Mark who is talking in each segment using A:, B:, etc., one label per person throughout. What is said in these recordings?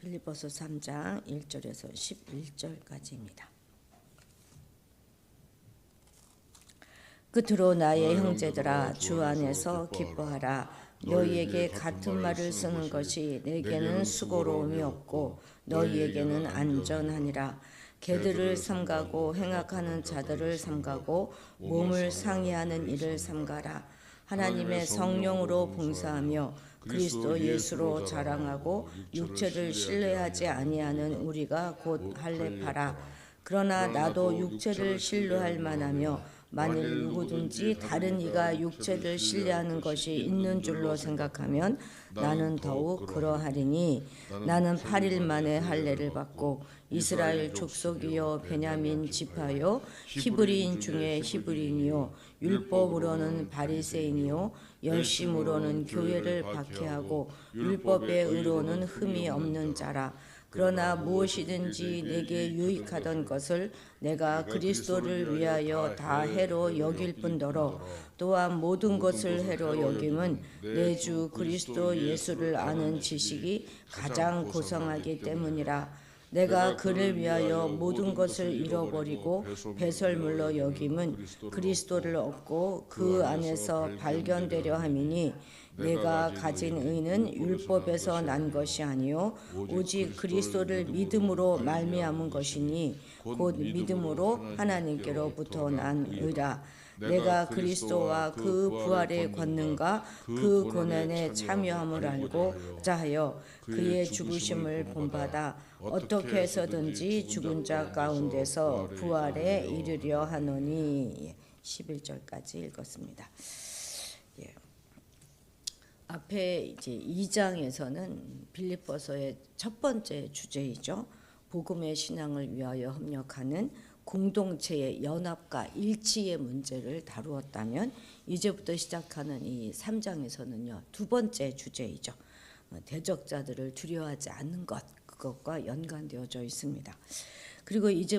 A: 빌립보서 3장 1절에서 11절까지입니다. 끝으로 나의 형제들아 주 안에서 기뻐하라. 너희에게 같은 말을 쓰는 것이 내게는 수고로움이 없고 너희에게는 안전하니라. 개들을 삼가고 행악하는 자들을 삼가고 몸을 상해하는 일을 삼가라. 하나님의 성령으로 봉사하며 그리스도 예수로 자랑하고 육체를 신뢰하지 아니하는 우리가 곧 할례파라. 그러나 나도 육체를 신뢰할 만하며 만일 누구든지 다른 이가 육체를 신뢰하는 것이 있는 줄로 생각하면 나는 더욱 그러하리니 나는 8일 만에 할례를 받고 이스라엘 족속이요 베냐민 지파요 히브리인 중에 히브리인이요 율법으로는 바리새인이요 열심으로는 교회를 박해하고 율법의 의로는 흠이 없는 자라. 그러나 무엇이든지 내게 유익하던 것을 내가 그리스도를 위하여 다 해로 여길 뿐더러 또한 모든 것을 해로 여김은 내 주 그리스도 예수를 아는 지식이 가장 고상하기 때문이라. 내가 그를 위하여 모든 것을 잃어버리고 배설물로 여김은 그리스도를 얻고 그 안에서 발견되려 함이니 내가 가진 의는 율법에서 난 것이 아니요 오직 그리스도를 믿음으로 말미암은 것이니 곧 믿음으로 하나님께로부터 난 의라. 내가 그리스도와 그 부활의 권능과 그 고난에 참여함을 알고자 하여 그의 죽으심을 본받아 어떻게 해서든지 죽은 자 가운데서 부활에 이르려 하노니. 11절까지 읽었습니다. 예. 앞에 이제 2장에서는 빌립보서의 첫 번째 주제이죠. 복음의 신앙을 위하여 협력하는 공동체의 연합과 일치의 문제를 다루었다면 이제부터 시작하는 이 3장에서는요. 두 번째 주제이죠. 대적자들을 두려워하지 않는 것, 그것과 연관되어져 있습니다. 그리고 이제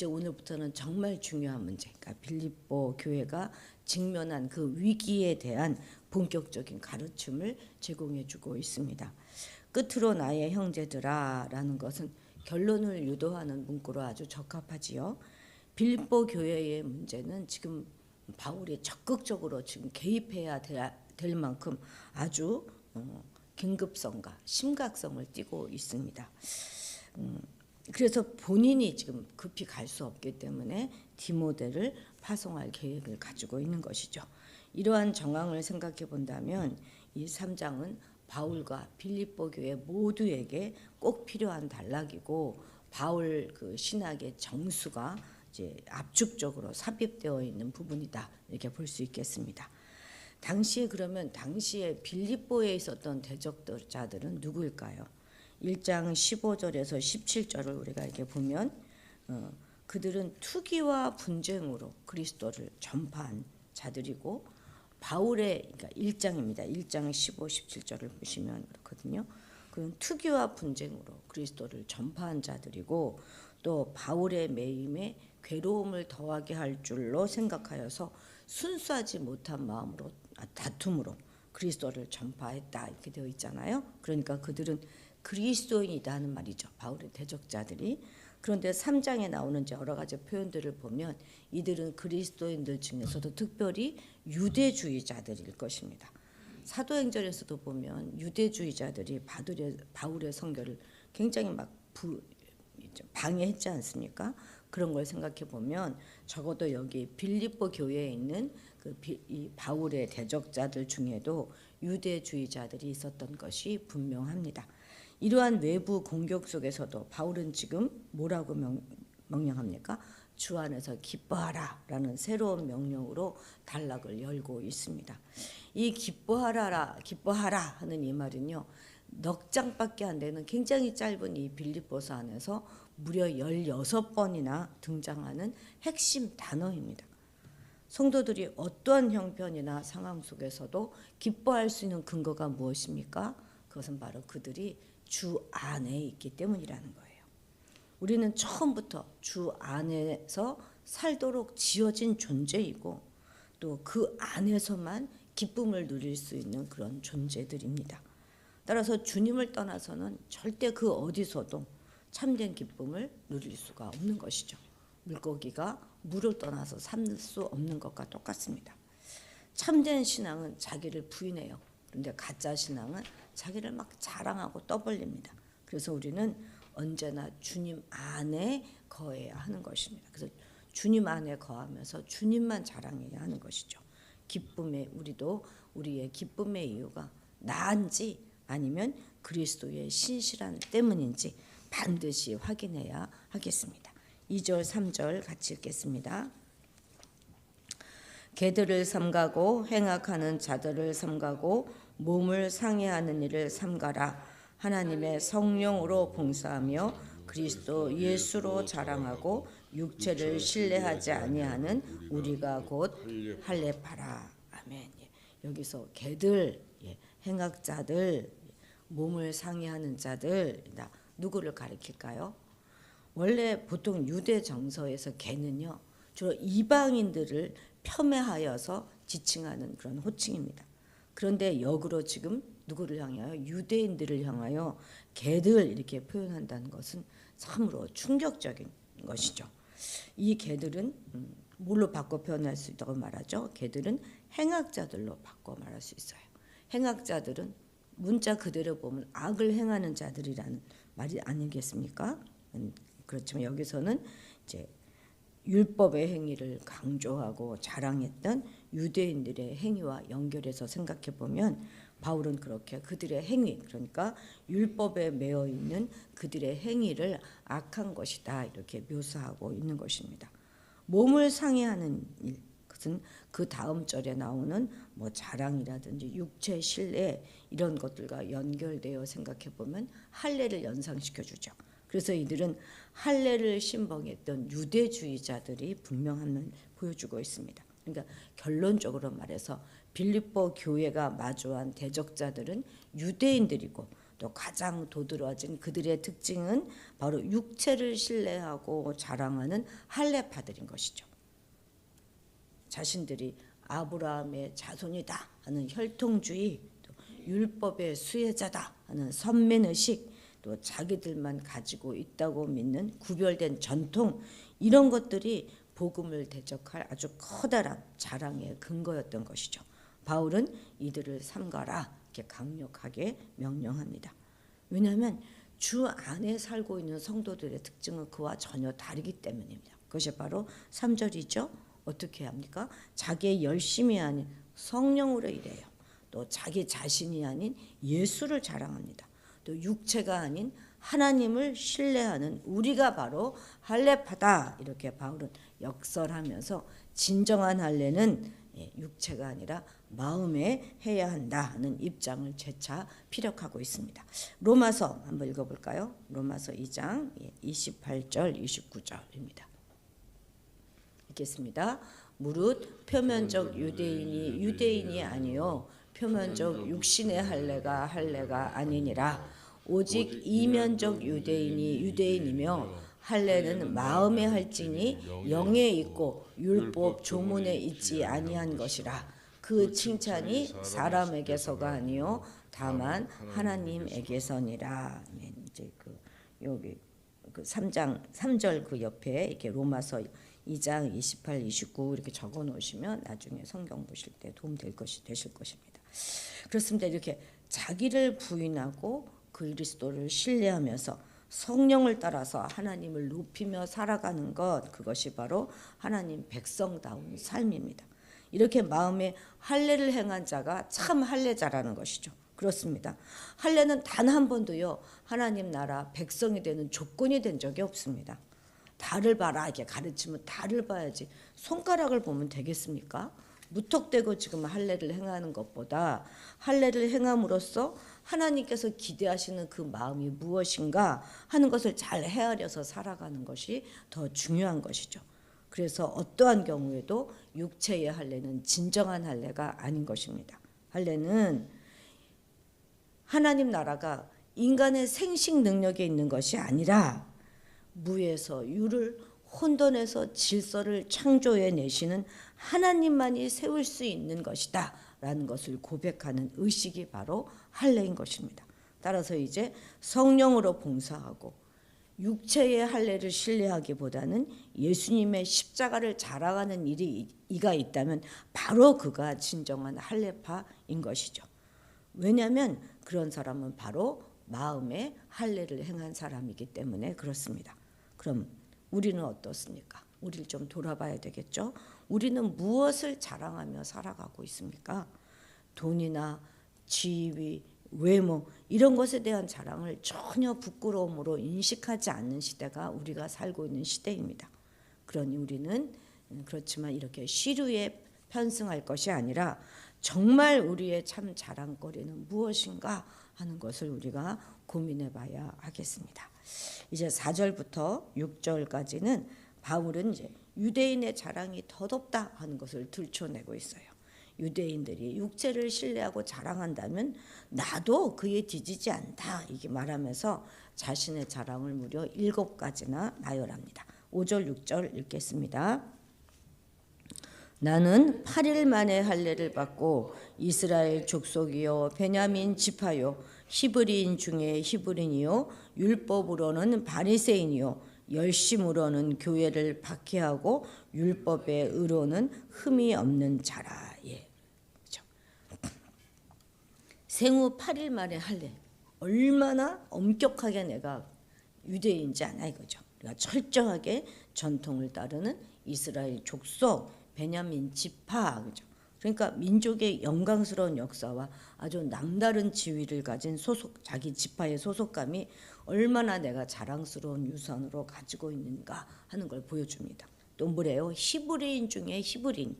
A: 오늘부터는 정말 중요한 문제, 그러니까 빌립보 교회가 직면한 그 위기에 대한 본격적인 가르침을 제공해주고 있습니다. 끝으로 나의 형제들아 라는 것은 결론을 유도하는 문구로 아주 적합하지요. 빌립보 교회의 문제는 지금 바울이 적극적으로 지금 개입해야 될 만큼 아주 긴급성과 심각성을 띠고 있습니다. 그래서 본인이 지금 급히 갈 수 없기 때문에 디모데를 파송할 계획을 가지고 있는 것이죠. 이러한 정황을 생각해 본다면 이 3장은 바울과 빌립보 교회 모두에게 꼭 필요한 단락이고 바울 그 신학의 정수가 이제 압축적으로 삽입되어 있는 부분이다 이렇게 볼 수 있겠습니다. 당시에 빌립보에 있었던 대적자들은 누구일까요? 1장 15절에서 17절을 우리가 이렇게 보면 그들은 투기와 분쟁으로 그리스도를 전파한 자들이고 바울의 그러니까 1장입니다. 1장 15, 17절을 보시면 그렇거든요. 그는 투기와 분쟁으로 그리스도를 전파한 자들이고 또 바울의 매임에 괴로움을 더하게 할 줄로 생각하여서 순수하지 못한 마음으로 다툼으로 그리스도를 전파했다 이렇게 되어 있잖아요. 그러니까 그들은 그리스도인이다 하는 말이죠. 바울의 대적자들이. 그런데 3장에 나오는 여러 가지 표현들을 보면 이들은 그리스도인들 중에서도 특별히 유대주의자들일 것입니다. 사도행전에서도 보면 유대주의자들이 바울의 선교를 굉장히 막 방해했지 않습니까? 그런 걸 생각해 보면 적어도 여기 빌립보 교회에 있는 이 바울의 대적자들 중에도 유대주의자들이 있었던 것이 분명합니다. 이러한 외부 공격 속에서도 바울은 지금 뭐라고 명령합니까? 주 안에서 기뻐하라 라는 새로운 명령으로 단락을 열고 있습니다. 이 기뻐하라 하는 이 말은요. 넉 장밖에 안 되는 굉장히 짧은 이 빌립보서 안에서 무려 16번이나 등장하는 핵심 단어입니다. 성도들이 어떠한 형편이나 상황 속에서도 기뻐할 수 있는 근거가 무엇입니까? 그것은 바로 그들이 주 안에 있기 때문이라는 거예요. 우리는 처음부터 주 안에서 살도록 지어진 존재이고 또 그 안에서만 기쁨을 누릴 수 있는 그런 존재들입니다. 따라서 주님을 떠나서는 절대 그 어디서도 참된 기쁨을 누릴 수가 없는 것이죠. 물고기가 물을 떠나서 살 수 없는 것과 똑같습니다. 참된 신앙은 자기를 부인해요. 그런데 가짜 신앙은 자기를 막 자랑하고 떠벌립니다. 그래서 우리는 언제나 주님 안에 거해야 하는 것입니다. 그래서 주님 안에 거하면서 주님만 자랑해야 하는 것이죠. 기쁨의 우리도 우리의 기쁨의 이유가 나인지 아니면 그리스도의 신실한 때문인지 반드시 확인해야 하겠습니다. 2절 3절 같이 읽겠습니다. 개들을 삼가고 행악하는 자들을 삼가고 몸을 상해하는 일을 삼가라. 하나님의 성령으로 봉사하며 그리스도 예수로 자랑하고 육체를 신뢰하지 아니하는 우리가 곧 할례파라. 아멘. 여기서 개들, 행악자들, 몸을 상해하는 자들, 누구를 가리킬까요? 원래 보통 유대 정서에서 개는요 주로 이방인들을 폄훼하여서 지칭하는 그런 호칭입니다. 그런데 역으로 지금 누구를 향하여 유대인들을 향하여 개들 이렇게 표현한다는 것은 참으로 충격적인 것이죠. 이 개들은 뭘로 바꿔 표현할 수 있다고 말하죠? 개들은 행악자들로 바꿔 말할 수 있어요. 행악자들은 문자 그대로 보면 악을 행하는 자들이라는 말이 아니겠습니까? 그렇지만 여기서는 이제 율법의 행위를 강조하고 자랑했던 유대인들의 행위와 연결해서 생각해 보면 바울은 그렇게 그들의 행위, 그러니까 율법에 매여 있는 그들의 행위를 악한 것이다 이렇게 묘사하고 있는 것입니다. 몸을 상해하는 일, 그것은 그 다음 절에 나오는 뭐 자랑이라든지 육체 신뢰 이런 것들과 연결되어 생각해 보면 할례를 연상시켜 주죠. 그래서 이들은 할례를 신봉했던 유대주의자들이 분명함을 보여주고 있습니다. 그러니까 결론적으로 말해서 빌립보 교회가 마주한 대적자들은 유대인들이고 또 가장 도드라진 그들의 특징은 바로 육체를 신뢰하고 자랑하는 할례파들인 것이죠. 자신들이 아브라함의 자손이다 하는 혈통주의, 또 율법의 수혜자다 하는 선민의식, 또 자기들만 가지고 있다고 믿는 구별된 전통 이런 것들이 복음을 대적할 아주 커다란 자랑의 근거였던 것이죠. 바울은 이들을 삼가라 이렇게 강력하게 명령합니다. 왜냐하면 주 안에 살고 있는 성도들의 특징은 그와 전혀 다르기 때문입니다. 그것이 바로 3절이죠. 어떻게 합니까? 자기의 열심이 아닌 성령으로 일해요. 또 자기 자신이 아닌 예수를 자랑합니다. 또 육체가 아닌 하나님을 신뢰하는 우리가 바로 할례파다 이렇게 바울은 역설하면서 진정한 할례는 육체가 아니라 마음에 해야 한다는 입장을 재차 피력하고 있습니다. 로마서 한번 읽어볼까요? 로마서 2장 28절 29절입니다. 읽겠습니다. 무릇 표면적 유대인이 유대인이 아니요 표면적 육신의 할례가 아니니라. 오직 이면적 유대인이 유대인이며 할례는 마음에 할지니 영에 있고 율법 조문에 있지 아니한 것이라. 그 칭찬이 사람에게서가 아니요 다만 하나님에게서니라. 이제 여기 3장 3절 그 옆에 이렇게 로마서 2장 28, 29 이렇게 적어 놓으시면 나중에 성경 보실 때 도움 되실 것입니다. 그렇습니다. 이렇게 자기를 부인하고 그리스도를 신뢰하면서 성령을 따라서 하나님을 높이며 살아가는 것, 그것이 바로 하나님 백성다운 삶입니다. 이렇게 마음에 할례를 행한 자가 참 할례자라는 것이죠. 그렇습니다. 할례는 단 한 번도요 하나님 나라 백성이 되는 조건이 된 적이 없습니다. 달을 봐라 이렇게 가르치면 달을 봐야지 손가락을 보면 되겠습니까? 무턱대고 지금 할례를 행하는 것보다 할례를 행함으로써 하나님께서 기대하시는 그 마음이 무엇인가 하는 것을 잘 헤아려서 살아가는 것이 더 중요한 것이죠. 그래서 어떠한 경우에도 육체의 할례는 진정한 할례가 아닌 것입니다. 할례는 하나님 나라가 인간의 생식 능력에 있는 것이 아니라 무에서 유를 혼돈에서 질서를 창조해 내시는 하나님만이 세울 수 있는 것이다 라는 것을 고백하는 의식이 바로 할례인 것입니다. 따라서 이제 성령으로 봉사하고 육체의 할례를 신뢰하기보다는 예수님의 십자가를 자랑하는 이가 있다면 바로 그가 진정한 할례파인 것이죠. 왜냐하면 그런 사람은 바로 마음의 할례를 행한 사람이기 때문에 그렇습니다. 그럼 우리는 어떻습니까? 우리를 좀 돌아봐야 되겠죠. 우리는 무엇을 자랑하며 살아가고 있습니까? 돈이나 지위, 외모 이런 것에 대한 자랑을 전혀 부끄러움으로 인식하지 않는 시대가 우리가 살고 있는 시대입니다. 그러니 우리는 그렇지만 이렇게 시류에 편승할 것이 아니라 정말 우리의 참 자랑거리는 무엇인가 하는 것을 우리가 고민해 봐야 하겠습니다. 이제 4절부터 6절까지는 바울은 이제 유대인의 자랑이 더덥다 하는 것을 들춰내고 있어요. 유대인들이 육체를 신뢰하고 자랑한다면 나도 그에 뒤지지 않다 이게 말하면서 자신의 자랑을 무려 7가지나 나열합니다. 5절 6절 읽겠습니다. 나는 8일 만에 할례를 받고 이스라엘 족속이요 베냐민 지파요 히브리인 중에 히브리인이요 율법으로는 바리새인이요 열심으로는 교회를 박해하고 율법의 의로는 흠이 없는 자라. 예. 그렇죠. 생후 8일 만에 할례. 얼마나 엄격하게 내가 유대인지 아나 이거죠. 그러니까 철저하게 전통을 따르는 이스라엘 족속 베냐민 지파. 그렇죠. 그러니까 민족의 영광스러운 역사와 아주 남다른 지위를 가진 자기 지파의 소속감이 얼마나 내가 자랑스러운 유산으로 가지고 있는가 하는 걸 보여줍니다. 또 뭐래요? 히브리인 중에 히브리인.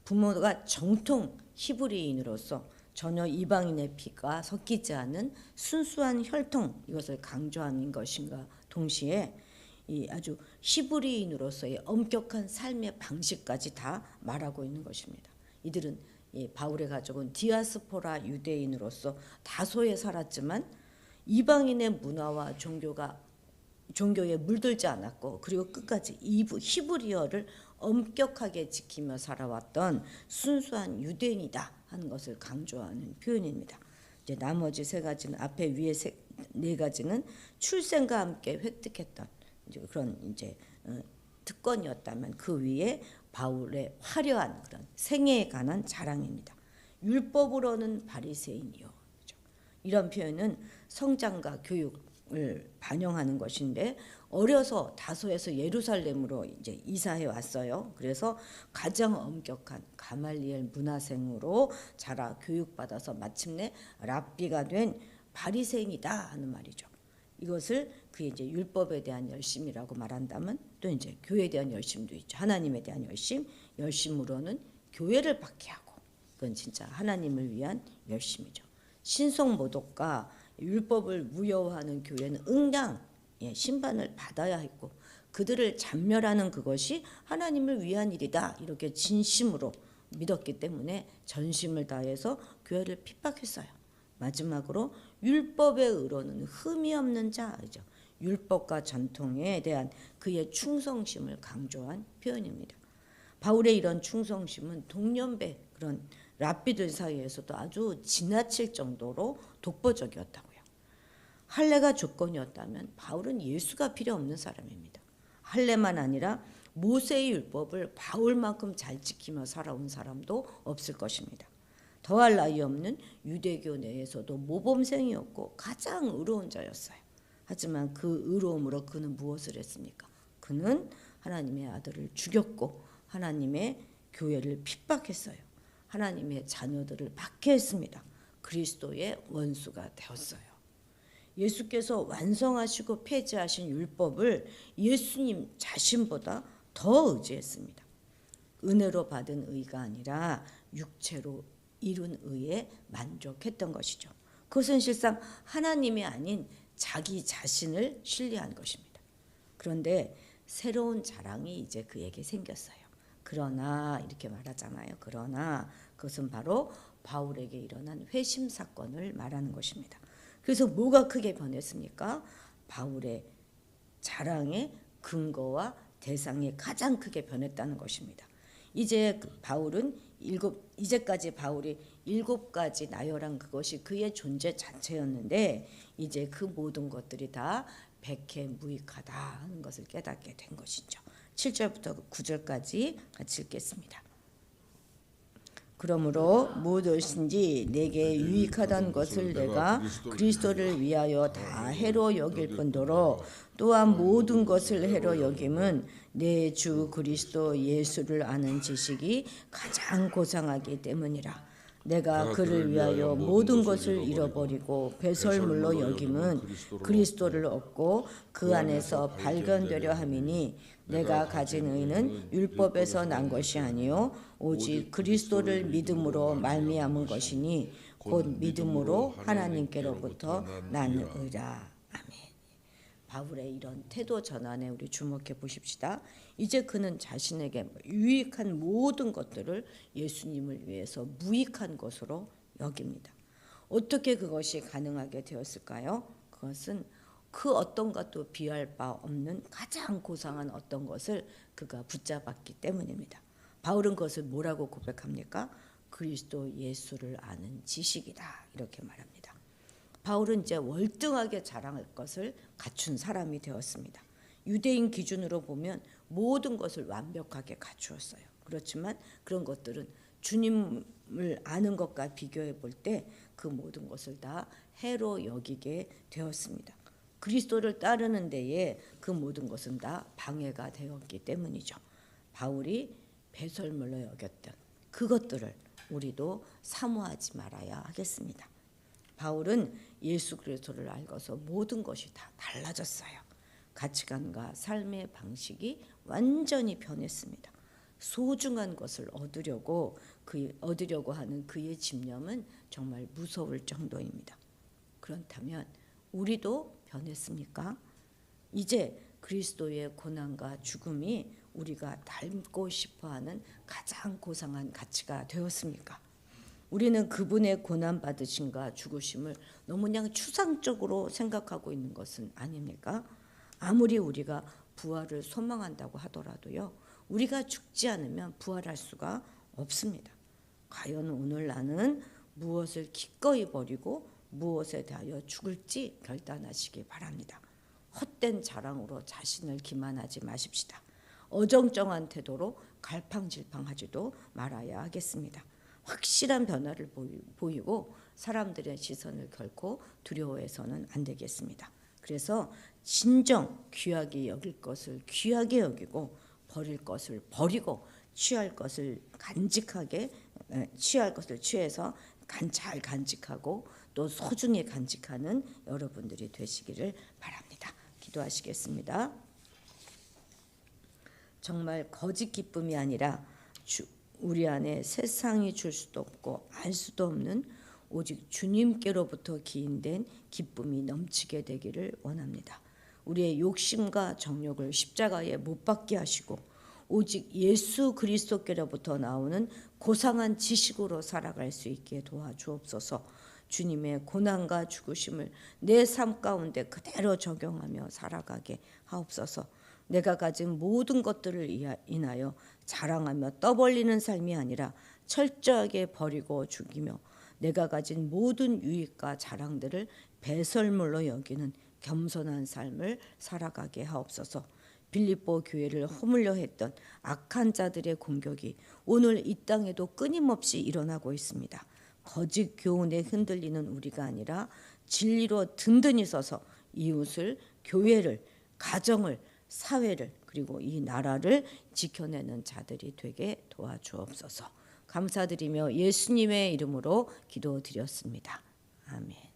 A: 부모가 정통 히브리인으로서 전혀 이방인의 피가 섞이지 않은 순수한 혈통 이것을 강조하는 것인가 동시에 이 아주 히브리인으로서의 엄격한 삶의 방식까지 다 말하고 있는 것입니다. 이들은 바울의 가족은 디아스포라 유대인으로서 다소에 살았지만 이방인의 문화와 종교에 물들지 않았고 그리고 끝까지 히브리어를 엄격하게 지키며 살아왔던 순수한 유대인이다 하는 것을 강조하는 표현입니다. 이제 나머지 3가지는 앞에 위에 4가지는 출생과 함께 획득했던 그런 이제 특권이었다면 그 위에 바울의 화려한 그런 생애에 관한 자랑입니다. 율법으로는 바리새인이요. 그렇죠? 이런 표현은 성장과 교육을 반영하는 것인데 어려서 다소에서 예루살렘으로 이제 이사해 왔어요. 그래서 가장 엄격한 가말리엘 문화생으로 자라 교육받아서 마침내 랍비가 된 바리새인이다 하는 말이죠. 이것을 그의 이제 율법에 대한 열심이라고 말한다면 또 이제 교회에 대한 열심도 있죠. 하나님에 대한 열심으로는 교회를 박해하고 그건 진짜 하나님을 위한 열심이죠. 신성모독과 율법을 무효화하는 교회는 응당 심판을 받아야 했고 그들을 잔멸하는 그것이 하나님을 위한 일이다 이렇게 진심으로 믿었기 때문에 전심을 다해서 교회를 핍박했어요. 마지막으로 율법의 의로는 흠이 없는 자이죠. 율법과 전통에 대한 그의 충성심을 강조한 표현입니다. 바울의 이런 충성심은 동년배 그런 랍비들 사이에서도 아주 지나칠 정도로 독보적이었다고요. 할례가 조건이었다면 바울은 예수가 필요 없는 사람입니다. 할례만 아니라 모세의 율법을 바울만큼 잘 지키며 살아온 사람도 없을 것입니다. 더할 나위 없는 유대교 내에서도 모범생이었고 가장 의로운 자였어요. 하지만 그 의로움으로 그는 무엇을 했습니까? 그는 하나님의 아들을 죽였고 하나님의 교회를 핍박했어요. 하나님의 자녀들을 박해했습니다. 그리스도의 원수가 되었어요. 예수께서 완성하시고 폐지하신 율법을 예수님 자신보다 더 의지했습니다. 은혜로 받은 의가 아니라 육체로 이룬 의에 만족했던 것이죠. 그것은 실상 하나님이 아닌 자기 자신을 신뢰한 것입니다. 그런데 새로운 자랑이 이제 그에게 생겼어요. 그러나 이렇게 말하잖아요. 그러나 그것은 바로 바울에게 일어난 회심 사건을 말하는 것입니다. 그래서 뭐가 크게 변했습니까? 바울의 자랑의 근거와 대상이 가장 크게 변했다는 것입니다. 이제 바울은 이제까지 바울이 7가지 나열한 그것이 그의 존재 자체였는데 이제 그 모든 것들이 다 백해무익하다 하는 것을 깨닫게 된 것이죠. 7절부터 9절까지 같이 읽겠습니다. 그러므로 무엇인지 내게 유익하던 것을 내가 그리스도를 위하여 다 해로 여길 뿐더러 또한 모든 것을 해로 여김은 내 주 그리스도 예수를 아는 지식이 가장 고상하기 때문이라. 내가 그를 위하여 모든 것을 잃어버리고 배설물로 여김은 그리스도를 얻고 그 안에서 발견되려 함이니 내가 가진 의는 율법에서 난 것이 아니요 오직 그리스도를 믿음으로 말미암은 것이니 곧 믿음으로 하나님께로부터 난 의라. 아멘. 바울의 이런 태도 전환에 우리 주목해 보십시다. 이제 그는 자신에게 유익한 모든 것들을 예수님을 위해서 무익한 것으로 여깁니다. 어떻게 그것이 가능하게 되었을까요? 그것은 그 어떤 것도 비할 바 없는 가장 고상한 어떤 것을 그가 붙잡았기 때문입니다. 바울은 그것을 뭐라고 고백합니까? 그리스도 예수를 아는 지식이다 이렇게 말합니다. 바울은 이제 월등하게 자랑할 것을 갖춘 사람이 되었습니다. 유대인 기준으로 보면 모든 것을 완벽하게 갖추었어요. 그렇지만 그런 것들은 주님을 아는 것과 비교해 볼 때 그 모든 것을 다 해로 여기게 되었습니다. 그리스도를 따르는 데에 그 모든 것은 다 방해가 되었기 때문이죠. 바울이 배설물로 여겼던 그것들을 우리도 사모하지 말아야 하겠습니다. 바울은 예수 그리스도를 알고서 모든 것이 다 달라졌어요. 가치관과 삶의 방식이 완전히 변했습니다. 소중한 것을 얻으려고 하는 그의 집념은 정말 무서울 정도입니다. 그렇다면 우리도 변했습니까? 이제 그리스도의 고난과 죽음이 우리가 닮고 싶어하는 가장 고상한 가치가 되었습니까? 우리는 그분의 고난받으심과 죽으심을 너무 그냥 추상적으로 생각하고 있는 것은 아닙니까? 아무리 우리가 부활을 소망한다고 하더라도요. 우리가 죽지 않으면 부활할 수가 없습니다. 과연 오늘 나는 무엇을 기꺼이 버리고 무엇에 대하여 죽을지 결단하시기 바랍니다. 헛된 자랑으로 자신을 기만하지 마십시다. 어정쩡한 태도로 갈팡질팡하지도 말아야 하겠습니다. 확실한 변화를 보이고 사람들의 시선을 결코 두려워해서는 안 되겠습니다. 그래서 진정 귀하게 여길 것을 귀하게 여기고 버릴 것을 버리고 취할 것을 취해서 잘 간직하고 또 소중히 간직하는 여러분들이 되시기를 바랍니다. 기도하시겠습니다. 정말 거짓 기쁨이 아니라 우리 안에 세상이 줄 수도 없고 알 수도 없는 오직 주님께로부터 기인된 기쁨이 넘치게 되기를 원합니다. 우리의 욕심과 정욕을 십자가에 못 박게 하시고 오직 예수 그리스도께로부터 나오는 고상한 지식으로 살아갈 수 있게 도와주옵소서. 주님의 고난과 죽으심을 내 삶 가운데 그대로 적용하며 살아가게 하옵소서. 내가 가진 모든 것들을 인하여 자랑하며 떠벌리는 삶이 아니라 철저하게 버리고 죽이며 내가 가진 모든 유익과 자랑들을 배설물로 여기는 겸손한 삶을 살아가게 하옵소서. 빌립보 교회를 허물려 했던 악한 자들의 공격이 오늘 이 땅에도 끊임없이 일어나고 있습니다. 거짓 교훈에 흔들리는 우리가 아니라 진리로 든든히 서서 이웃을, 교회를, 가정을, 사회를 그리고 이 나라를 지켜내는 자들이 되게 도와주옵소서. 감사드리며 예수님의 이름으로 기도드렸습니다. 아멘.